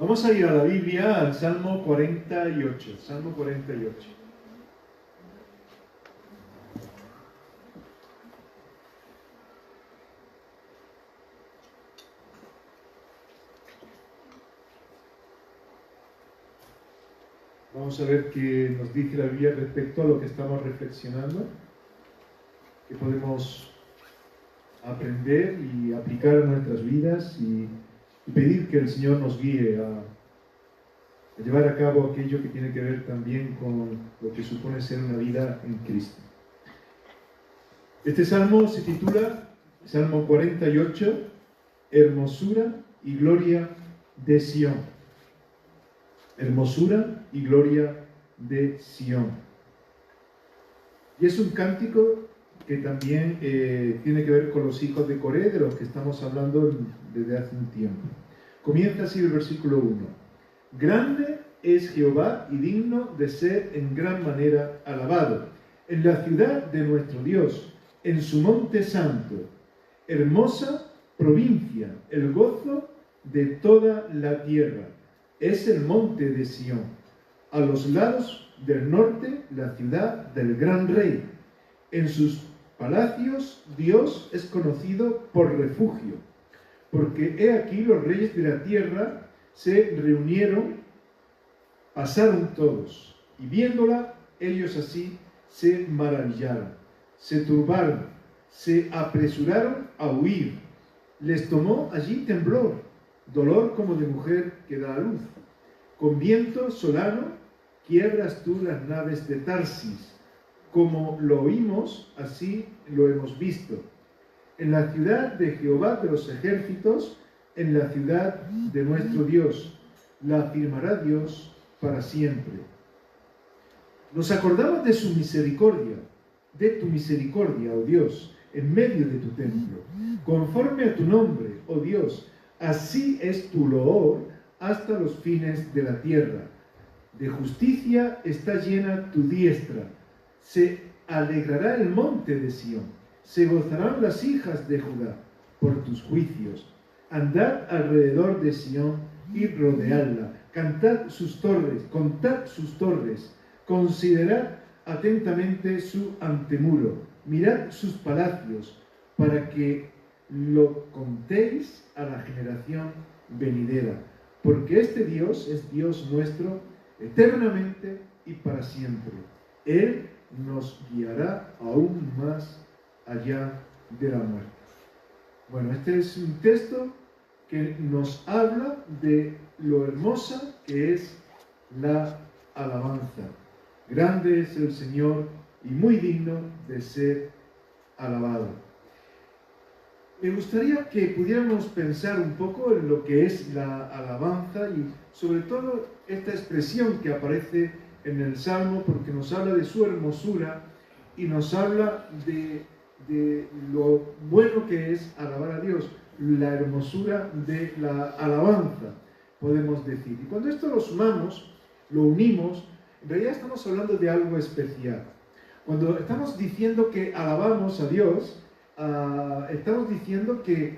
Vamos a ir a la Biblia, al Salmo 48. Salmo 48. Vamos a ver qué nos dice la Biblia respecto a lo que estamos reflexionando, que podemos aprender y aplicar a nuestras vidas y pedir que el Señor nos guíe a llevar a cabo aquello que tiene que ver también con lo que supone ser una vida en Cristo. Este salmo se titula Salmo 48, Hermosura y Gloria de Sión. Hermosura y gloria de Sión. Y es un cántico que también tiene que ver con los hijos de Coré, de los que estamos hablando desde hace un tiempo. Comienza así el versículo 1. Grande es Jehová y digno de ser en gran manera alabado, en la ciudad de nuestro Dios, en su monte santo. Hermosa provincia, el gozo de toda la tierra. Es el monte de Sión, a los lados del norte, la ciudad del gran rey. En sus palacios Dios es conocido por refugio, porque he aquí los reyes de la tierra se reunieron, pasaron todos, y viéndola, ellos así se maravillaron, se turbaron, se apresuraron a huir. Les tomó allí temblor, dolor como de mujer que da a luz. Con viento solano quiebras tú las naves de Tarsis. Como lo oímos, así lo hemos visto. En la ciudad de Jehová de los ejércitos, en la ciudad de nuestro Dios, la afirmará Dios para siempre. Nos acordamos de su misericordia, de tu misericordia, oh Dios, en medio de tu templo. Conforme a tu nombre, oh Dios, así es tu loor hasta los fines de la tierra. De justicia está llena tu diestra. Se alegrará el monte de Sión. Se gozarán las hijas de Judá por tus juicios. Andad alrededor de Sión y rodeadla. Cantad sus torres, contad sus torres. Considerad atentamente su antemuro. Mirad sus palacios, para que lo contéis a la generación venidera. Porque este Dios es Dios nuestro eternamente y para siempre. Él nos guiará aún más allá de la muerte. Bueno, este es un texto que nos habla de lo hermosa que es la alabanza. Grande es el Señor y muy digno de ser alabado. Me gustaría que pudiéramos pensar un poco en lo que es la alabanza y sobre todo esta expresión que aparece en el Salmo, porque nos habla de su hermosura y nos habla de lo bueno que es alabar a Dios, la hermosura de la alabanza, podemos decir. Y cuando esto lo sumamos, lo unimos, en realidad estamos hablando de algo especial. Cuando estamos diciendo que alabamos a Dios, estamos diciendo que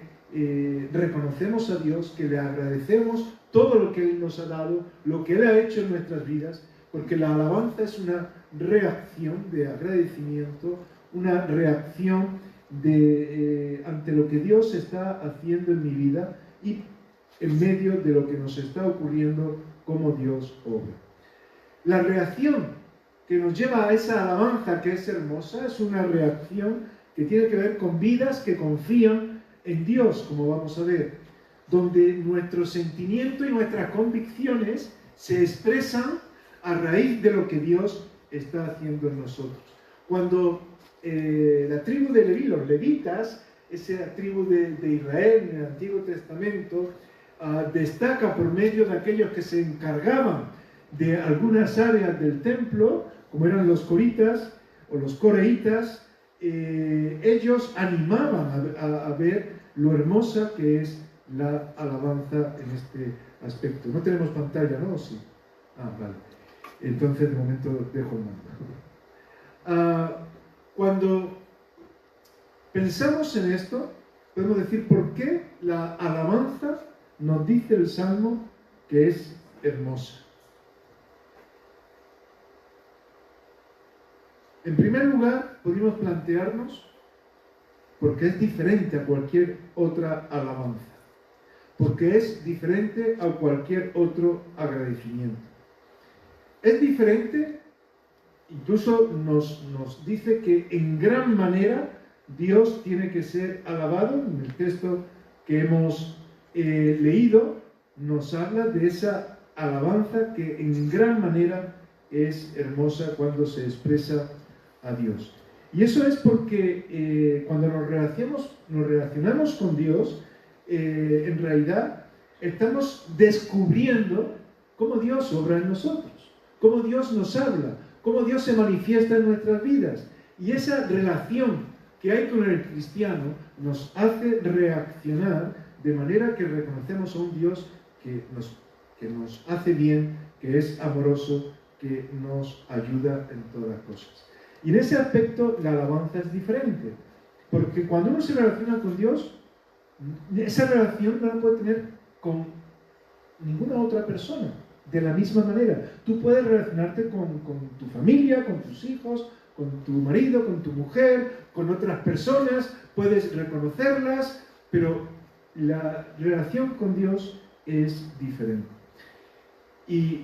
reconocemos a Dios, que le agradecemos todo lo que Él nos ha dado, lo que Él ha hecho en nuestras vidas, porque la alabanza es una reacción de agradecimiento, una reacción ante lo que Dios está haciendo en mi vida y en medio de lo que nos está ocurriendo, como Dios obra. La reacción que nos lleva a esa alabanza que es hermosa es una reacción que tiene que ver con vidas que confían en Dios, como vamos a ver, donde nuestro sentimiento y nuestras convicciones se expresan a raíz de lo que Dios está haciendo en nosotros. Cuando la tribu de Leví, los levitas, esa tribu de Israel en el Antiguo Testamento, destaca por medio de aquellos que se encargaban de algunas áreas del templo, como eran los coritas o los coreitas. Ellos animaban a ver lo hermosa que es la alabanza en este aspecto. No tenemos pantalla, ¿no? Sí. Vale. Entonces, de momento, dejo el mando. Cuando pensamos en esto, podemos decir por qué la alabanza nos dice el Salmo que que es hermosa. En primer lugar, podemos plantearnos porque es diferente a cualquier otra alabanza, porque es diferente a cualquier otro agradecimiento. Es diferente, incluso nos dice que en gran manera Dios tiene que ser alabado. En el texto que hemos leído nos habla de esa alabanza que en gran manera es hermosa cuando se expresa a Dios. Y eso es porque cuando nos relacionamos con Dios, en realidad estamos descubriendo cómo Dios obra en nosotros, cómo Dios nos habla, cómo Dios se manifiesta en nuestras vidas. Y esa relación que hay con el cristiano nos hace reaccionar de manera que reconocemos a un Dios que nos hace bien, que es amoroso, que nos ayuda en todas las cosas. Y en ese aspecto la alabanza es diferente, porque cuando uno se relaciona con Dios, esa relación no la puede tener con ninguna otra persona de la misma manera. Tú puedes relacionarte con tu familia, con tus hijos, con tu marido, con tu mujer, con otras personas, puedes reconocerlas, pero la relación con Dios es diferente. Y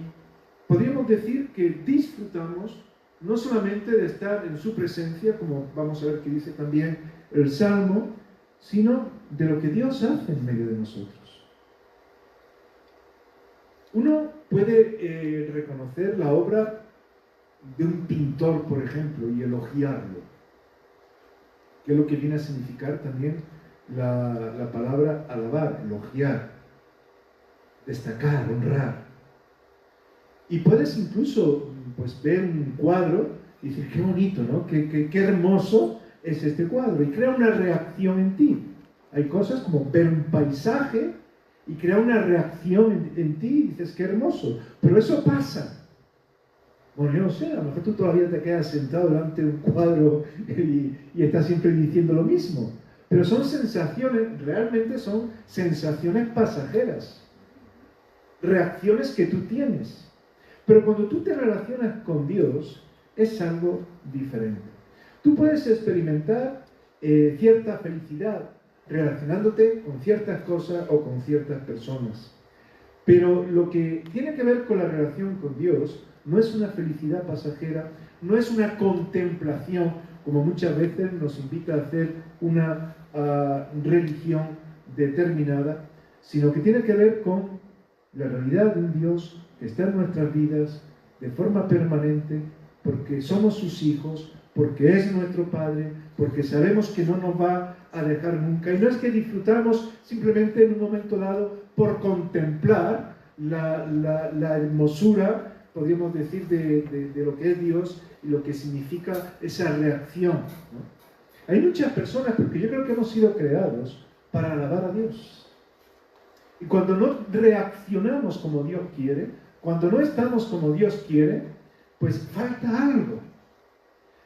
podríamos decir que disfrutamos no solamente de estar en su presencia, como vamos a ver que dice también el Salmo, sino de lo que Dios hace en medio de nosotros. Uno puede reconocer la obra de un pintor, por ejemplo, y elogiarlo, que es lo que viene a significar también la palabra alabar, elogiar, destacar, honrar. Y puedes incluso ver un cuadro y decir, qué bonito, ¿no? Qué hermoso es este cuadro. Y crea una reacción en ti. Hay cosas como ver un paisaje y crea una reacción en ti y dices, qué hermoso. Pero eso pasa. Bueno, yo no sé, a lo mejor tú todavía te quedas sentado delante de un cuadro y estás siempre diciendo lo mismo. Pero son sensaciones, realmente son sensaciones pasajeras. Reacciones que tú tienes. Pero cuando tú te relacionas con Dios, es algo diferente. Tú puedes experimentar cierta felicidad relacionándote con ciertas cosas o con ciertas personas. Pero lo que tiene que ver con la relación con Dios no es una felicidad pasajera, no es una contemplación, como muchas veces nos invita a hacer una religión determinada, sino que tiene que ver con la realidad de un Dios que está en nuestras vidas de forma permanente, porque somos sus hijos, porque es nuestro Padre, porque sabemos que no nos va a dejar nunca. Y no es que disfrutamos simplemente en un momento dado por contemplar la hermosura, podríamos decir, de lo que es Dios y lo que significa esa reacción, ¿no? Hay muchas personas, porque yo creo que hemos sido creados para alabar a Dios. Y cuando no reaccionamos como Dios quiere, cuando no estamos como Dios quiere, pues falta algo.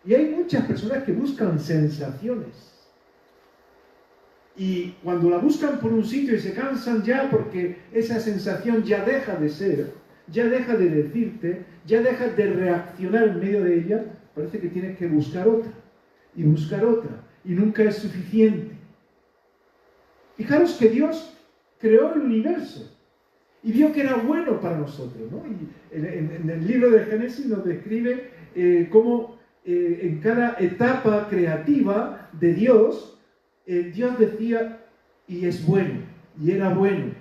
Y hay muchas personas que buscan sensaciones. Y cuando la buscan por un sitio y se cansan ya porque esa sensación ya deja de ser, ya deja de decirte, ya deja de reaccionar en medio de ella, parece que tienes que buscar otra. Y buscar otra. Y nunca es suficiente. Fijaros que Dios creó el universo y vio que era bueno para nosotros, ¿no? Y en el libro de Génesis nos describe cómo en cada etapa creativa de Dios, Dios decía, y es bueno, y era bueno.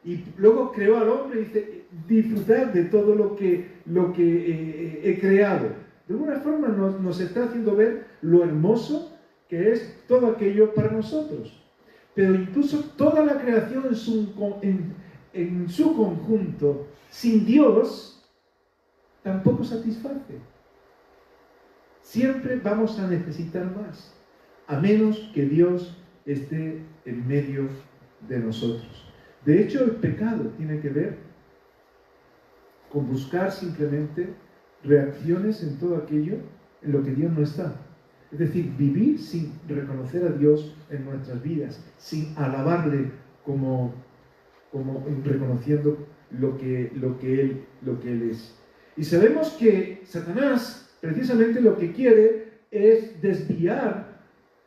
Y luego creó al hombre y dice, disfrutar de todo lo que he creado. De alguna forma nos está haciendo ver lo hermoso que es todo aquello para nosotros. Pero incluso toda la creación en su conjunto, sin Dios, tampoco satisface. Siempre vamos a necesitar más, a menos que Dios esté en medio de nosotros. De hecho, el pecado tiene que ver con buscar simplemente reacciones en todo aquello en lo que Dios no está. Es decir, vivir sin reconocer a Dios en nuestras vidas, sin alabarle como como reconociendo lo que Él es. Y sabemos que Satanás precisamente lo que quiere es desviar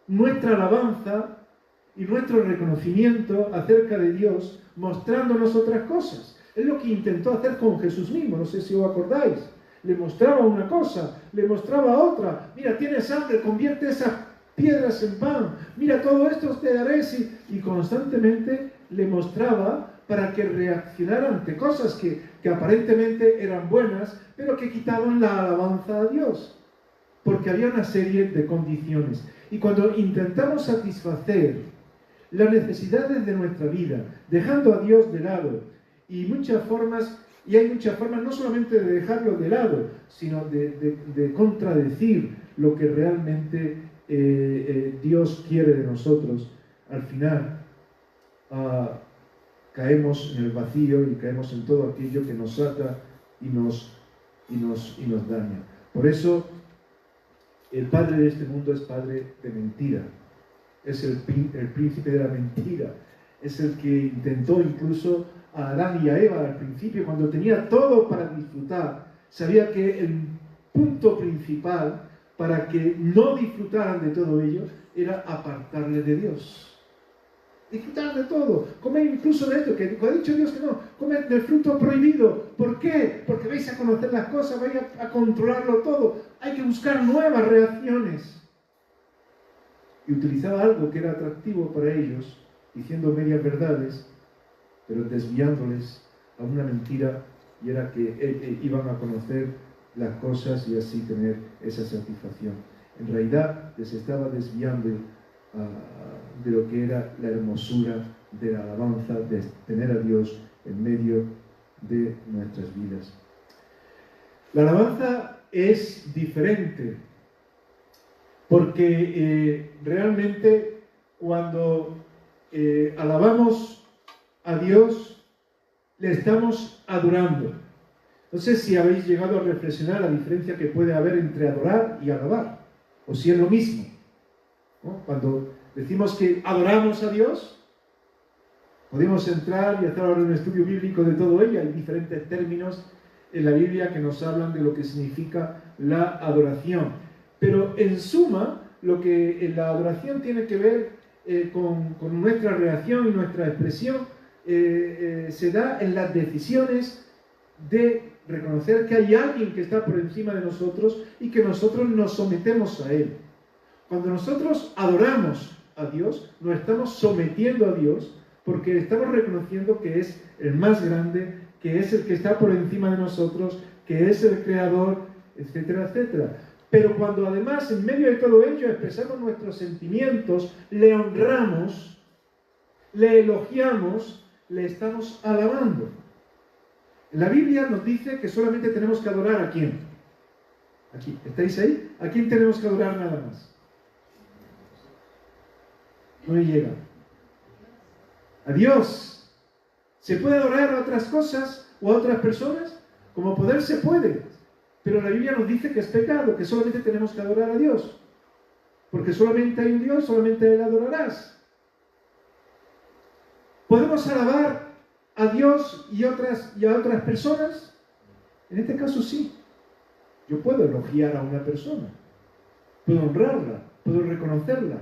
nuestra alabanza y nuestro reconocimiento acerca de Dios, mostrándonos otras cosas. Es lo que intentó hacer con Jesús mismo, no sé si os acordáis. Le mostraba una cosa, le mostraba otra. Mira, tienes hambre, convierte esas piedras en pan. Mira, todo esto te daré. Y constantemente le mostraba para que reaccionara ante cosas que aparentemente eran buenas, pero que quitaban la alabanza a Dios. Porque había una serie de condiciones. Y cuando intentamos satisfacer las necesidades de nuestra vida, dejando a Dios de lado, y hay muchas formas no solamente de dejarlo de lado, sino de contradecir lo que realmente Dios quiere de nosotros, al final caemos en el vacío y caemos en todo aquello que nos ata y nos daña. Por eso, el padre de este mundo es padre de mentira. Es el príncipe de la mentira. Es el que intentó incluso a Adán y a Eva al principio, cuando tenía todo para disfrutar. Sabía que el punto principal para que no disfrutaran de todo ello era apartarle de Dios. Disfrutar de todo, comer incluso de esto, que ha dicho Dios que no, comer del fruto prohibido. ¿Por qué? Porque vais a conocer las cosas, vais a controlarlo todo. Hay que buscar nuevas reacciones. Y utilizaba algo que era atractivo para ellos, diciendo medias verdades, pero desviándoles a una mentira, y era que iban a conocer las cosas y así tener esa satisfacción. En realidad les estaba desviando de lo que era la hermosura de la alabanza, de tener a Dios en medio de nuestras vidas. La alabanza es diferente, porque realmente cuando alabamos a Dios, le estamos adorando. No sé si habéis llegado a reflexionar la diferencia que puede haber entre adorar y alabar, o si es lo mismo, ¿no? Cuando decimos que adoramos a Dios, podemos entrar y hacer ahora un estudio bíblico de todo ello. Hay diferentes términos en la Biblia que nos hablan de lo que significa la adoración. Pero en suma, lo que la adoración tiene que ver con nuestra reacción y nuestra expresión se da en las decisiones de reconocer que hay alguien que está por encima de nosotros y que nosotros nos sometemos a Él. Cuando nosotros adoramos a Dios, nos estamos sometiendo a Dios porque estamos reconociendo que es el más grande, que es el que está por encima de nosotros, que es el creador, etcétera, etcétera. Pero cuando además en medio de todo ello expresamos nuestros sentimientos, le honramos, le elogiamos, le estamos alabando. La Biblia nos dice que solamente tenemos que adorar ¿a quién? Aquí, ¿estáis ahí? ¿A quién tenemos que adorar nada más? No me llega. A Dios. ¿Se puede adorar a otras cosas o a otras personas? Como poder se puede. Pero la Biblia nos dice que es pecado, que solamente tenemos que adorar a Dios. Porque solamente hay un Dios, solamente a Él adorarás. ¿Podemos alabar a Dios y a otras personas? En este caso sí. Yo puedo elogiar a una persona. Puedo honrarla, puedo reconocerla.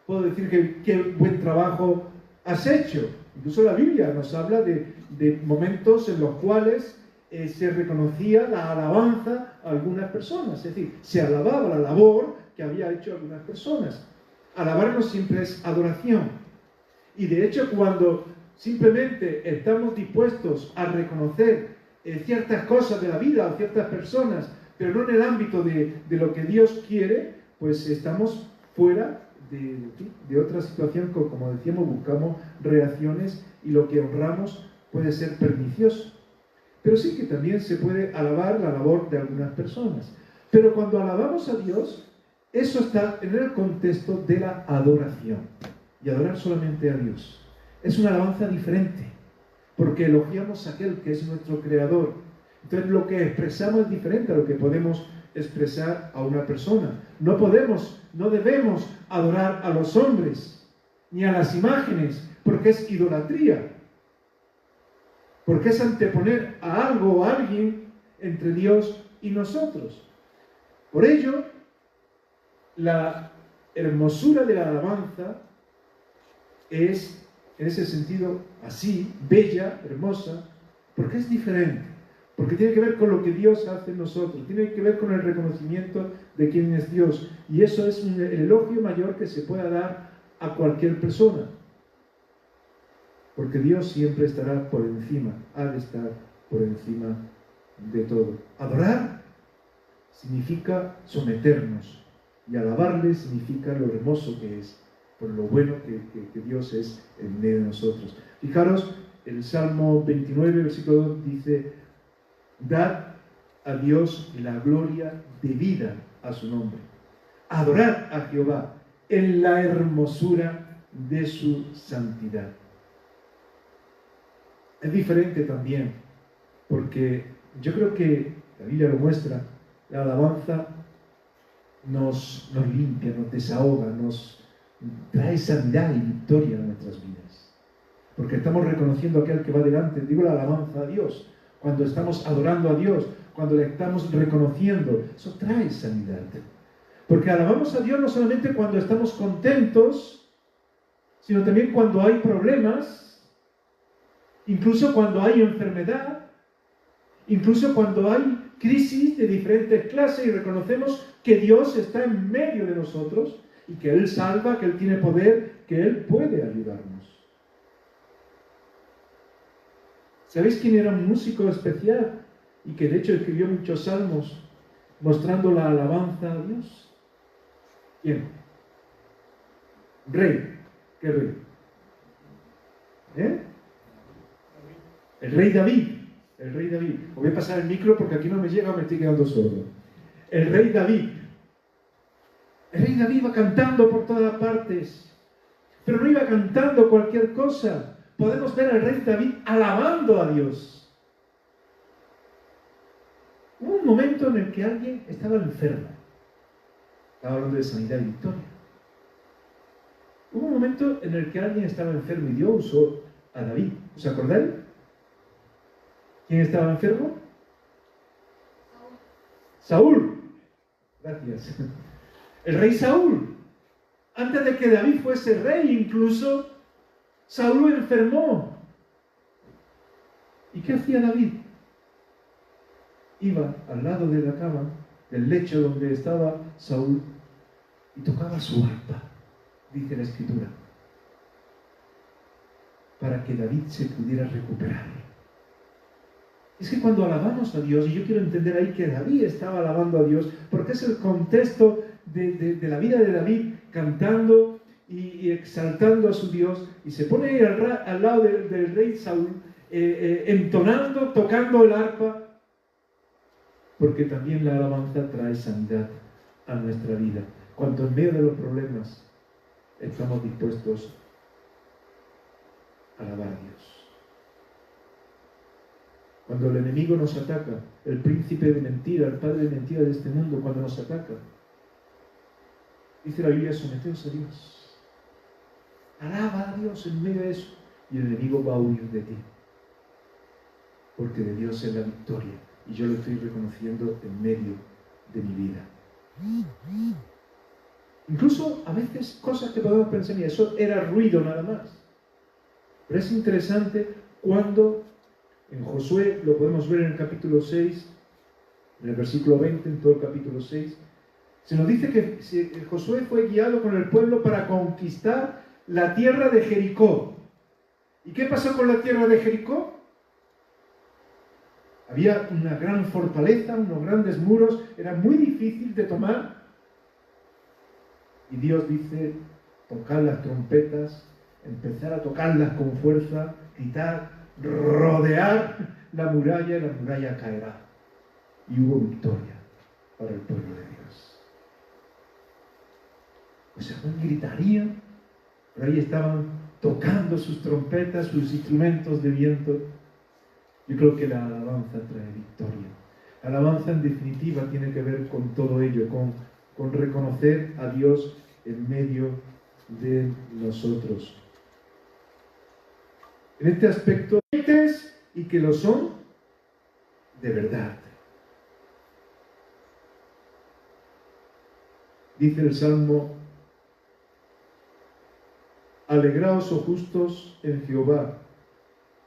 Puedo decir que qué buen trabajo has hecho. Incluso la Biblia nos habla de momentos en los cuales se reconocía la alabanza a algunas personas. Es decir, se alababa la labor que había hecho algunas personas. Alabarnos siempre es adoración. Y de hecho, cuando simplemente estamos dispuestos a reconocer ciertas cosas de la vida o ciertas personas, pero no en el ámbito de lo que Dios quiere, pues estamos fuera de otra situación, como decíamos, buscamos reacciones y lo que honramos puede ser pernicioso. Pero sí que también se puede alabar la labor de algunas personas. Pero cuando alabamos a Dios, eso está en el contexto de la adoración. Y adorar solamente a Dios. Es una alabanza diferente, porque elogiamos a aquel que es nuestro creador. Entonces lo que expresamos es diferente a lo que podemos expresar a una persona. No debemos adorar a los hombres, ni a las imágenes, porque es idolatría. porque es anteponer a algo o a alguien entre Dios y nosotros. Por ello, la hermosura de la alabanza es, en ese sentido, así, bella, hermosa, porque es diferente, porque tiene que ver con lo que Dios hace en nosotros, tiene que ver con el reconocimiento de quién es Dios, y eso es el elogio mayor que se pueda dar a cualquier persona, porque Dios siempre estará por encima, ha de estar por encima de todo. Adorar significa someternos, y alabarle significa lo hermoso que es, por lo bueno que Dios es en medio de nosotros. Fijaros, el Salmo 29, versículo 2 dice: dad a Dios la gloria debida a su nombre. Adorad a Jehová en la hermosura de su santidad. Es diferente también, porque yo creo que la Biblia lo muestra, la alabanza nos limpia, nos desahoga, nos trae sanidad y victoria a nuestras vidas. Porque estamos reconociendo a aquel que va delante, digo la alabanza a Dios, cuando estamos adorando a Dios, cuando le estamos reconociendo, eso trae sanidad. Porque alabamos a Dios no solamente cuando estamos contentos, sino también cuando hay problemas, incluso cuando hay enfermedad, incluso cuando hay crisis de diferentes clases y reconocemos que Dios está en medio de nosotros y que Él salva, que Él tiene poder, que Él puede ayudarnos. ¿Sabéis quién era un músico especial y que de hecho escribió muchos salmos mostrando la alabanza a Dios? ¿Quién? Rey. ¿Qué rey? El rey David. El rey David. Os voy a pasar el micro porque aquí no me llega, me estoy quedando sordo. El rey David. El rey David iba cantando por todas partes, pero no iba cantando cualquier cosa. Podemos ver al rey David alabando a Dios. Hubo un momento en el que alguien estaba enfermo. Estaba hablando de sanidad y victoria. Hubo un momento en el que alguien estaba enfermo y Dios usó a David. ¿Os acordáis? ¿Quién estaba enfermo? Saúl. Gracias. El rey Saúl. Antes de que David fuese rey, incluso, Saúl lo enfermó. ¿Y qué hacía David? Iba al lado de la cama, del lecho donde estaba Saúl, y tocaba su arpa, dice la Escritura, para que David se pudiera recuperar. Es que cuando alabamos a Dios, y yo quiero entender ahí que David estaba alabando a Dios, porque es el contexto de la vida de David, cantando y exaltando a su Dios, y se pone ahí al lado del rey Saúl, entonando, tocando el arpa, porque también la alabanza trae sanidad a nuestra vida. Cuando en medio de los problemas estamos dispuestos a alabar a Dios. Cuando el enemigo nos ataca, el príncipe de mentira, el padre de mentira de este mundo, cuando nos ataca, dice la Biblia: someteos a Dios. Alaba a Dios en medio de eso, y el enemigo va a huir de ti. Porque de Dios es la victoria, y yo lo estoy reconociendo en medio de mi vida. Incluso a veces cosas que podemos pensar, y eso era ruido nada más. Pero es interesante cuando en Josué, lo podemos ver en el capítulo 6, en el versículo 20, en todo el capítulo 6, se nos dice que Josué fue guiado con el pueblo para conquistar la tierra de Jericó. ¿Y qué pasó con la tierra de Jericó? Había una gran fortaleza, unos grandes muros, era muy difícil de tomar. Y Dios dice: tocad las trompetas, empezar a tocarlas con fuerza, gritar, rodear la muralla caerá. Y hubo victoria para el pueblo de Dios. Pues aún gritarían, pero ahí estaban tocando sus trompetas, sus instrumentos de viento. Yo creo que la alabanza trae victoria. La alabanza, en definitiva, tiene que ver con todo ello, con reconocer a Dios en medio de nosotros. En este aspecto, y que lo son de verdad. Dice el Salmo: alegraos, oh justos, en Jehová,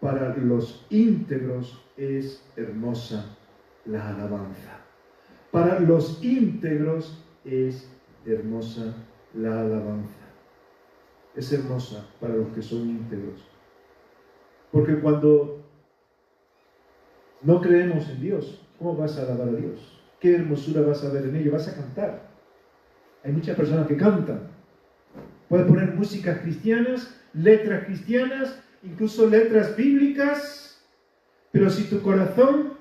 para los íntegros es hermosa la alabanza. Para los íntegros es hermosa la alabanza. Es hermosa para los que son íntegros. Porque cuando no creemos en Dios, ¿cómo vas a alabar a Dios? ¿Qué hermosura vas a ver en ello? Vas a cantar. Hay muchas personas que cantan. Puedes poner músicas cristianas, letras cristianas, incluso letras bíblicas, pero si tu corazón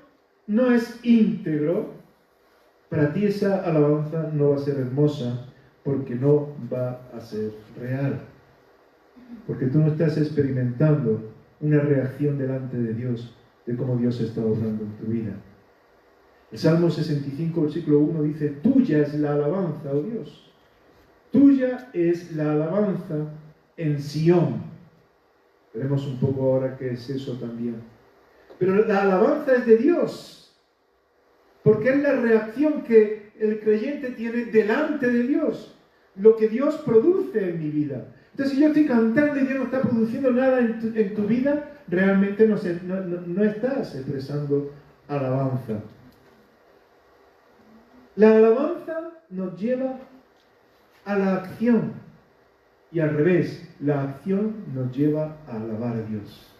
no es íntegro, para ti esa alabanza no va a ser hermosa, porque no va a ser real. Porque tú no estás experimentando una reacción delante de Dios, de cómo Dios está obrando en tu vida. El Salmo 65, versículo 1 dice: tuya es la alabanza, oh Dios. Tuya es la alabanza en Sión. Veremos un poco ahora qué es eso también. Pero la alabanza es de Dios, porque es la reacción que el creyente tiene delante de Dios, lo que Dios produce en mi vida. Entonces, si yo estoy cantando y Dios no está produciendo nada en tu vida, realmente no estás expresando alabanza. La alabanza nos lleva a la acción y al revés, la acción nos lleva a alabar a Dios.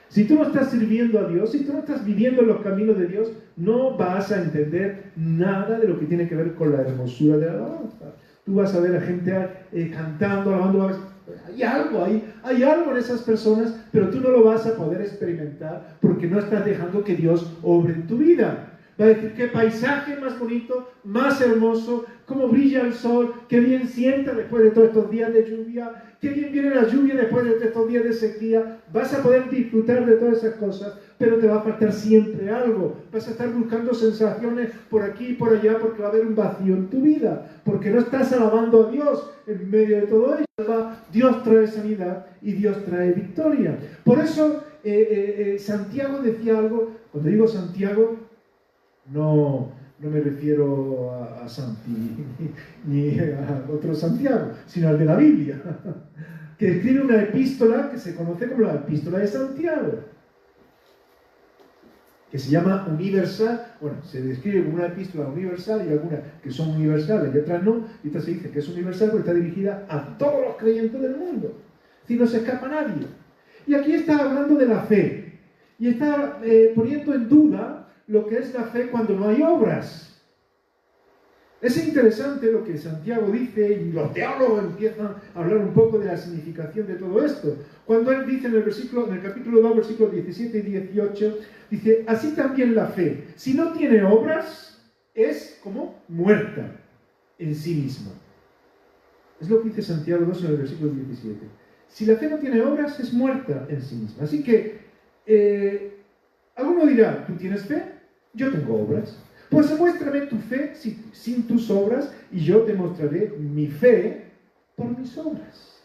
Si tú no estás sirviendo a Dios, si tú no estás viviendo en los caminos de Dios, no vas a entender nada de lo que tiene que ver con la hermosura de la alabanza. Tú vas a ver a gente cantando, alabando. Hay algo en esas personas, pero tú no lo vas a poder experimentar porque no estás dejando que Dios obre en tu vida. Va a decir: qué paisaje más bonito, más hermoso, cómo brilla el sol, qué bien sienta después de todos estos días de lluvia, qué bien viene la lluvia después de estos días de sequía. Vas a poder disfrutar de todas esas cosas, pero te va a faltar siempre algo. Vas a estar buscando sensaciones por aquí y por allá porque va a haber un vacío en tu vida, porque no estás alabando a Dios en medio de todo ello. Dios trae sanidad y Dios trae victoria. Por eso Santiago decía algo. Cuando digo Santiago, no me refiero a Santi ni a otro Santiago, sino al de la Biblia, que escribe una epístola que se conoce como la epístola de Santiago, que se llama universal. Bueno, se describe como una epístola universal, y algunas que son universales y otras no, y esta se dice que es universal porque está dirigida a todos los creyentes del mundo, si no se escapa nadie. Y aquí está hablando de la fe, y está poniendo en duda lo que es la fe cuando no hay obras. Es interesante lo que Santiago dice, y los teólogos empiezan a hablar un poco de la significación de todo esto. Cuando él dice en el capítulo 2, versículos 17 y 18, dice: así también la fe, si no tiene obras, es como muerta en sí misma. Es lo que dice Santiago 2 en el versículo 17. Si la fe no tiene obras, es muerta en sí misma. Así que, alguno dirá: ¿tú tienes fe? Yo tengo obras. Pues muéstrame tu fe sin tus obras, y yo te mostraré mi fe por mis obras.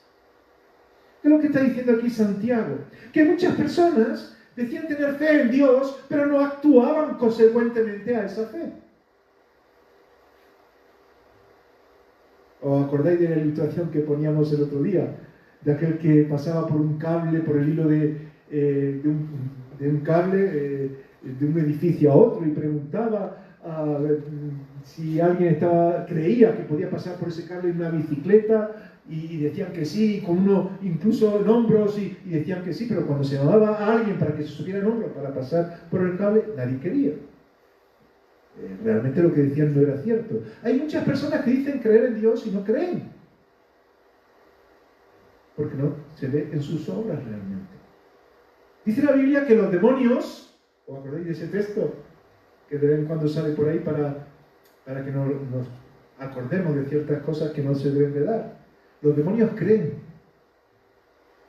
¿Qué es lo que está diciendo aquí Santiago? Que muchas personas decían tener fe en Dios, pero no actuaban consecuentemente a esa fe. ¿Os acordáis de la ilustración que poníamos el otro día? De aquel que pasaba por un cable, por el hilo de un cable de un edificio a otro, y preguntaba si alguien creía que podía pasar por ese cable en una bicicleta, y decían que sí, con uno incluso en hombros, y decían que sí, pero cuando se llamaba a alguien para que se subiera en hombros para pasar por el cable, nadie quería. Realmente lo que decían no era cierto. Hay muchas personas que dicen creer en Dios y no creen, porque no se ve en sus obras realmente. Dice la Biblia que los demonios, ¿os acordáis de ese texto que de vez en cuando sale por ahí para que nos acordemos de ciertas cosas que no se deben de dar? Los demonios creen.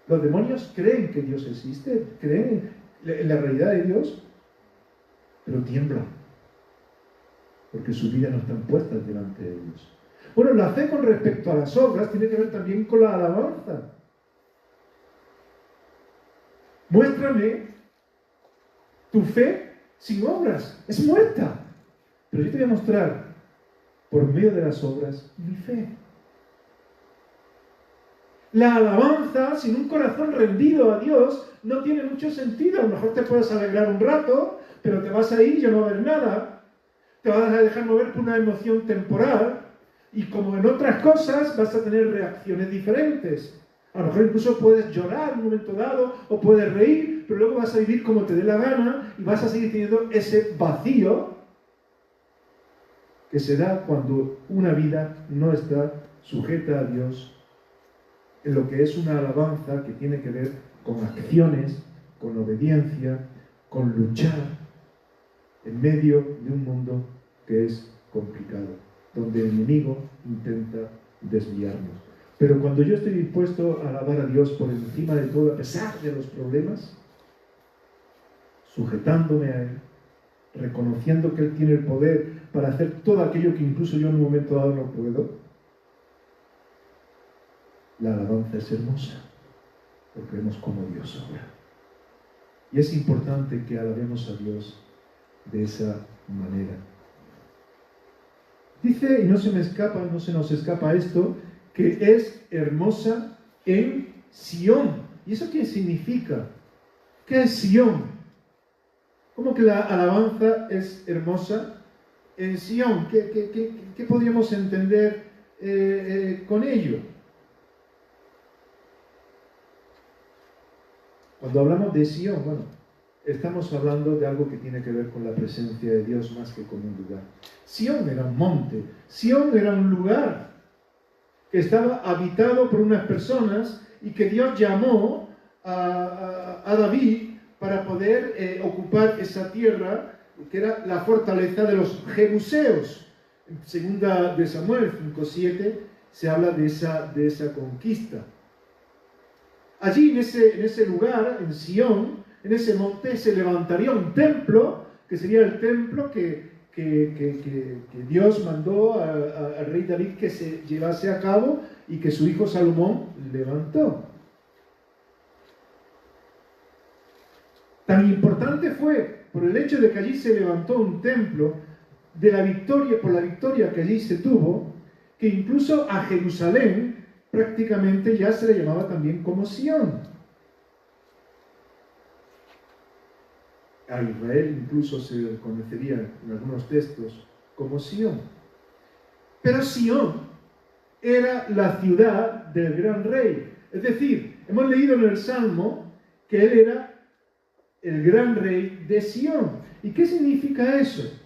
Los demonios creen que Dios existe, creen en la realidad de Dios, pero tiemblan, porque sus vidas no están puestas delante de Dios. Bueno, la fe con respecto a las obras tiene que ver también con la alabanza. Muéstrame Tu fe sin obras es muerta. Pero yo te voy a mostrar, por medio de las obras, mi fe. La alabanza sin un corazón rendido a Dios no tiene mucho sentido. A lo mejor te puedes alegrar un rato, pero te vas a ir y ya no va a haber nada. Te vas a dejar mover por una emoción temporal y como en otras cosas vas a tener reacciones diferentes. A lo mejor incluso puedes llorar en un momento dado o puedes reír, pero luego vas a vivir como te dé la gana y vas a seguir teniendo ese vacío que se da cuando una vida no está sujeta a Dios en lo que es una alabanza que tiene que ver con acciones, con obediencia, con luchar en medio de un mundo que es complicado, donde el enemigo intenta desviarnos. Pero cuando yo estoy dispuesto a alabar a Dios por encima de todo, a pesar de los problemas, sujetándome a Él, reconociendo que Él tiene el poder para hacer todo aquello que incluso yo en un momento dado no puedo, la alabanza es hermosa, porque vemos como Dios obra. Y es importante que alabemos a Dios de esa manera. Dice, y no se nos escapa esto, que es hermosa en Sión. ¿Y eso qué significa? ¿Qué es Sión? ¿Cómo que la alabanza es hermosa en Sión? ¿Qué podríamos entender con ello? Cuando hablamos de Sión, bueno, estamos hablando de algo que tiene que ver con la presencia de Dios más que con un lugar. Sión era un monte, Sión era un lugar que estaba habitado por unas personas y que Dios llamó a David para poder ocupar esa tierra, que era la fortaleza de los jebuseos. En segunda de Samuel 5:7 se habla de esa conquista. Allí en ese lugar, en Sión, en ese monte, se levantaría un templo, que sería el templo que Dios mandó al rey David que se llevase a cabo y que su hijo Salomón levantó. Tan importante fue por el hecho de que allí se levantó un templo por la victoria que allí se tuvo, que incluso a Jerusalén prácticamente ya se le llamaba también como Sión. A Israel incluso se le conocería en algunos textos como Sión. Pero Sión era la ciudad del gran rey. Es decir, hemos leído en el Salmo que él era el gran rey de Sión. ¿Y qué significa eso?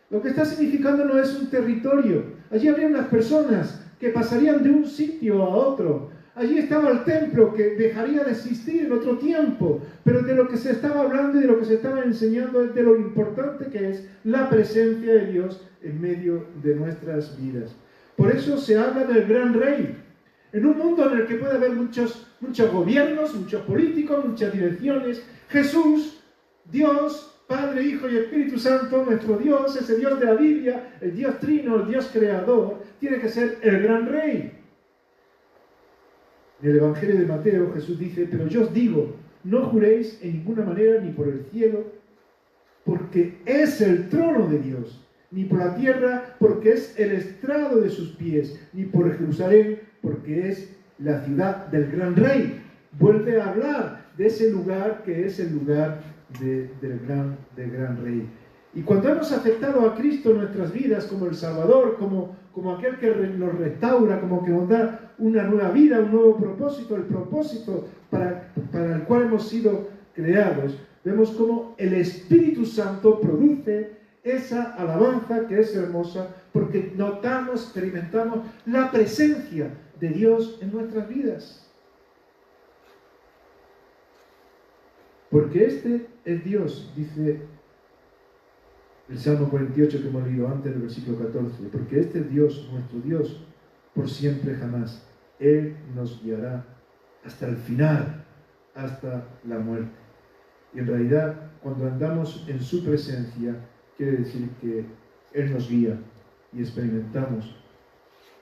Lo que está significando no es un territorio. Allí habría unas personas que pasarían de un sitio a otro. Allí estaba el templo que dejaría de existir en otro tiempo, pero de lo que se estaba hablando y de lo que se estaba enseñando es de lo importante que es la presencia de Dios en medio de nuestras vidas. Por eso se habla del gran rey. En un mundo en el que puede haber muchos gobiernos, muchos políticos, muchas direcciones, Jesús, Dios, Padre, Hijo y Espíritu Santo, nuestro Dios, ese Dios de la Biblia, el Dios trino, el Dios creador, tiene que ser el gran rey. En el Evangelio de Mateo, Jesús dice, pero yo os digo, no juréis en ninguna manera ni por el cielo, porque es el trono de Dios, ni por la tierra, porque es el estrado de sus pies, ni por Jerusalén, porque es la ciudad del gran rey. Vuelve a hablar de ese lugar que es el lugar del gran rey. Y cuando hemos aceptado a Cristo en nuestras vidas como el Salvador, como aquel que nos restaura, como que nos da una nueva vida, un nuevo propósito, el propósito para el cual hemos sido creados, vemos cómo el Espíritu Santo produce esa alabanza que es hermosa, porque notamos, experimentamos la presencia de Dios en nuestras vidas. Porque este es Dios, dice el Salmo 48 que hemos leído antes del versículo 14, porque este es Dios, nuestro Dios, por siempre jamás. Él nos guiará hasta el final, hasta la muerte. Y en realidad, cuando andamos en su presencia, quiere decir que Él nos guía y experimentamos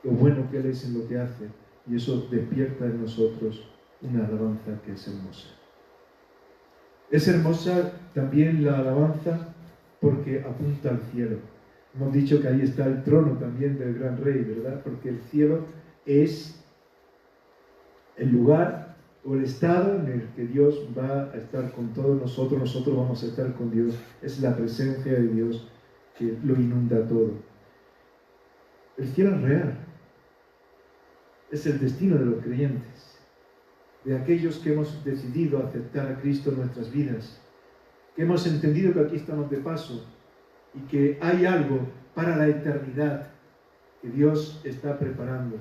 lo bueno que Él es en lo que hace, y eso despierta en nosotros una alabanza que es hermosa. Es hermosa también la alabanza porque apunta al cielo. Hemos dicho que ahí está el trono también del gran rey, ¿verdad? Porque el cielo es el lugar o el estado en el que Dios va a estar con todos nosotros, nosotros vamos a estar con Dios. Es la presencia de Dios que lo inunda todo. El cielo es real. Es el destino de los creyentes, de aquellos que hemos decidido aceptar a Cristo en nuestras vidas, que hemos entendido que aquí estamos de paso y que hay algo para la eternidad que Dios está preparando.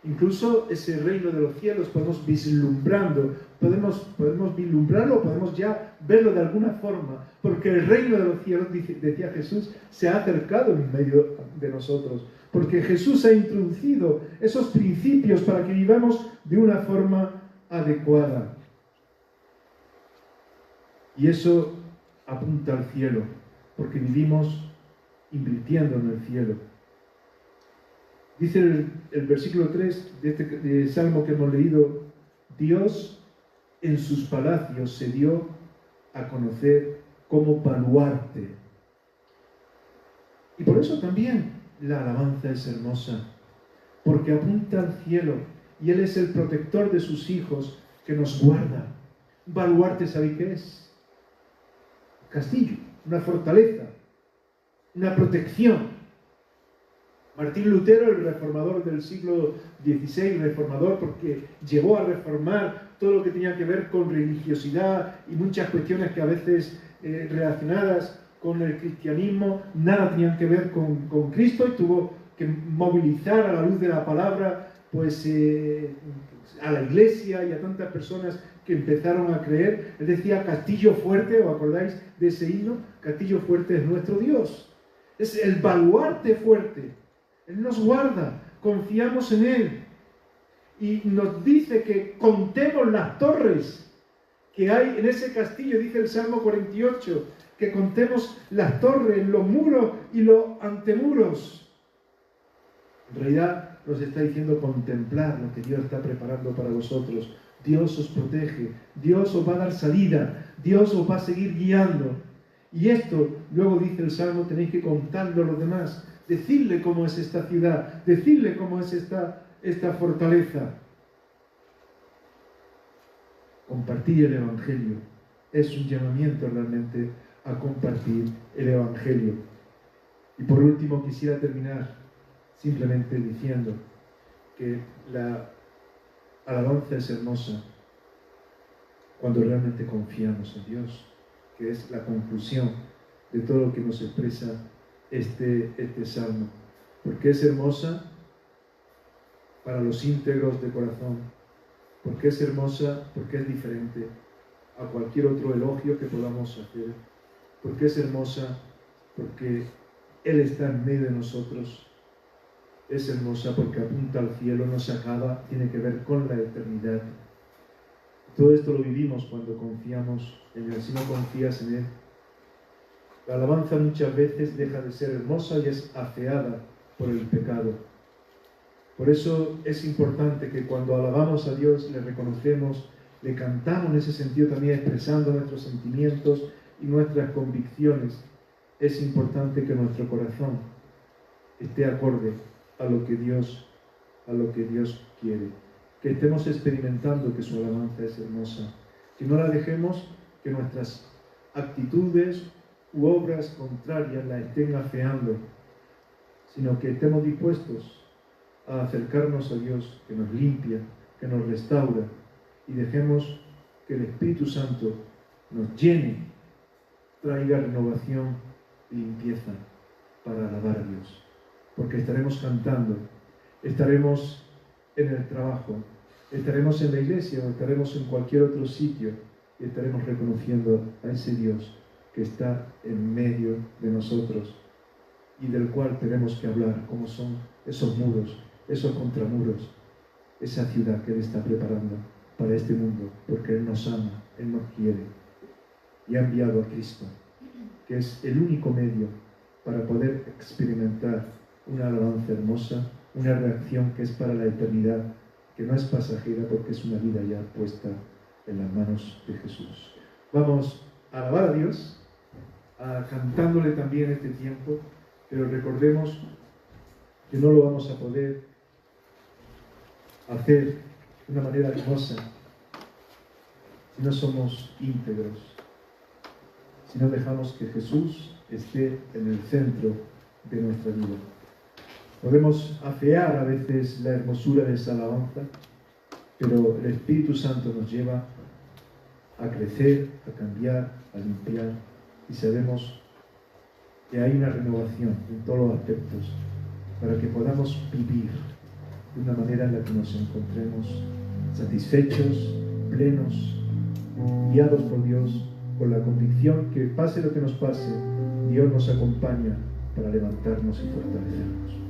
Incluso ese reino de los cielos podemos vislumbrarlo, podemos ya verlo de alguna forma, porque el reino de los cielos, decía Jesús, se ha acercado en medio de nosotros, porque Jesús ha introducido esos principios para que vivamos de una forma adecuada. Y eso apunta al cielo, porque vivimos invirtiendo en el cielo. Dice el versículo 3 de este salmo que hemos leído: Dios en sus palacios se dio a conocer como baluarte. Y por eso también la alabanza es hermosa, porque apunta al cielo y Él es el protector de sus hijos que nos guarda. Un baluarte, ¿sabéis qué es? Un castillo, una fortaleza, una protección. Martín Lutero, el reformador del siglo XVI, reformador porque llevó a reformar todo lo que tenía que ver con religiosidad y muchas cuestiones que a veces relacionadas con el cristianismo nada tenían que ver con Cristo, y tuvo que movilizar a la luz de la palabra pues a la iglesia y a tantas personas que empezaron a creer. Él decía: castillo fuerte, ¿os acordáis de ese himno? Castillo fuerte es nuestro Dios, es el baluarte fuerte. Él nos guarda, confiamos en Él. Y nos dice que contemos las torres que hay en ese castillo, dice el Salmo 48, que contemos las torres, los muros y los antemuros. En realidad nos está diciendo contemplar lo que Dios está preparando para vosotros. Dios os protege, Dios os va a dar salida, Dios os va a seguir guiando. Y esto, luego dice el Salmo, tenéis que contarlo a los demás. Decirle cómo es esta ciudad, decirle cómo es esta fortaleza. Compartir el Evangelio es un llamamiento realmente a compartir el Evangelio. Y por último quisiera terminar simplemente diciendo que la alabanza es hermosa cuando realmente confiamos en Dios, que es la conclusión de todo lo que nos expresa este salmo, porque es hermosa para los íntegros de corazón, porque es hermosa, porque es diferente a cualquier otro elogio que podamos hacer, porque es hermosa, porque Él está en medio de nosotros, es hermosa porque apunta al cielo, no se acaba, tiene que ver con la eternidad. Todo esto lo vivimos cuando confiamos en Él. Si no confías en Él, la alabanza muchas veces deja de ser hermosa y es afeada por el pecado. Por eso es importante que cuando alabamos a Dios, le reconocemos, le cantamos en ese sentido también, expresando nuestros sentimientos y nuestras convicciones. Es importante que nuestro corazón esté acorde a lo que Dios quiere. Que estemos experimentando que su alabanza es hermosa. Que no la dejemos que nuestras actitudes u obras contrarias la estén afeando, sino que estemos dispuestos a acercarnos a Dios, que nos limpia, que nos restaura, y dejemos que el Espíritu Santo nos llene, traiga renovación y limpieza para alabar a Dios. Porque estaremos cantando, estaremos en el trabajo, estaremos en la iglesia o estaremos en cualquier otro sitio y estaremos reconociendo a ese Dios que está en medio de nosotros y del cual tenemos que hablar, como son esos muros, esos contramuros, esa ciudad que Él está preparando para este mundo, porque Él nos ama, Él nos quiere y ha enviado a Cristo, que es el único medio para poder experimentar una alabanza hermosa, una reacción que es para la eternidad, que no es pasajera porque es una vida ya puesta en las manos de Jesús. Vamos a alabar a Dios, cantándole también este tiempo, pero recordemos que no lo vamos a poder hacer de una manera hermosa si no somos íntegros, si no dejamos que Jesús esté en el centro de nuestra vida. Podemos afear a veces la hermosura de esa alabanza, pero el Espíritu Santo nos lleva a crecer, a cambiar, a limpiar, y sabemos que hay una renovación en todos los aspectos para que podamos vivir de una manera en la que nos encontremos satisfechos, plenos, guiados por Dios, con la convicción que pase lo que nos pase, Dios nos acompaña para levantarnos y fortalecernos.